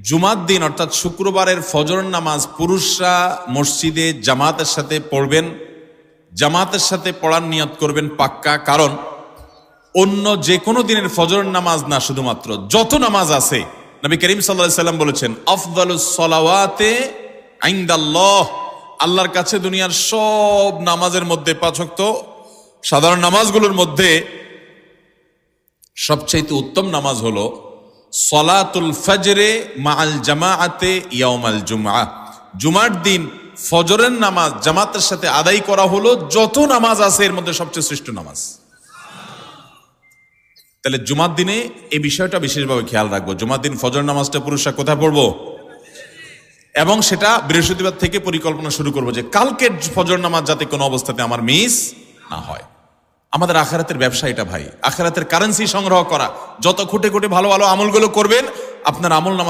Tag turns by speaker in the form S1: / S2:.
S1: জুমার দিন অর্থাৎ শুক্রবারের ফজর নামাজ পুরুষরা মসজিদে জামাতের সাথে পড়বেন, জামাতের সাথে পড়ার নিয়ত করবেন পাক্কা। কারণ অন্য যে কোনো দিনের ফজর নামাজ না, শুধুমাত্র যত নামাজ আছে, নবী করিম সাল্লাল্লাহু আলাইহি সাল্লাম বলেছেন আফদালুস সালাওয়াতে ইনদাল্লাহ, আল্লাহর কাছে দুনিয়ার সব নামাজের মধ্যে, 5 ওয়াক্ত সাধারণ নামাজগুলোর মধ্যে সবচাইতে উত্তম নামাজ হলো সলাতুল ফজরে মাআল জামাআতে ইয়াউমাল জুমআহ। জুমার দিন ফজরের নামাজ জামাতের সাথে আদায় করা হলো যত নামাজ আছে এর মধ্যে সবচেয়ে শ্রেষ্ঠ নামাজ। তাহলে জুমার দিনে এই বিষয়টা বিশেষভাবে খেয়াল রাখবো। জুমার দিন ফজর নামাজটা পুরুষরা কোথায় পড়বো, এবং সেটা বৃহস্পতিবার থেকে পরিকল্পনা শুরু করবো যে কালকের ফজর নামাজ যাতে কোনো অবস্থাতে আমার মিস না হয়। আমাদের আখিরাতের ব্যবসা এটা ভাই, আখিরাতের কারেন্সি সংগ্রহ করা। যত খুঁটে খুঁটে ভালো ভালো আমলগুলো করবেন, আপনার আমল নামা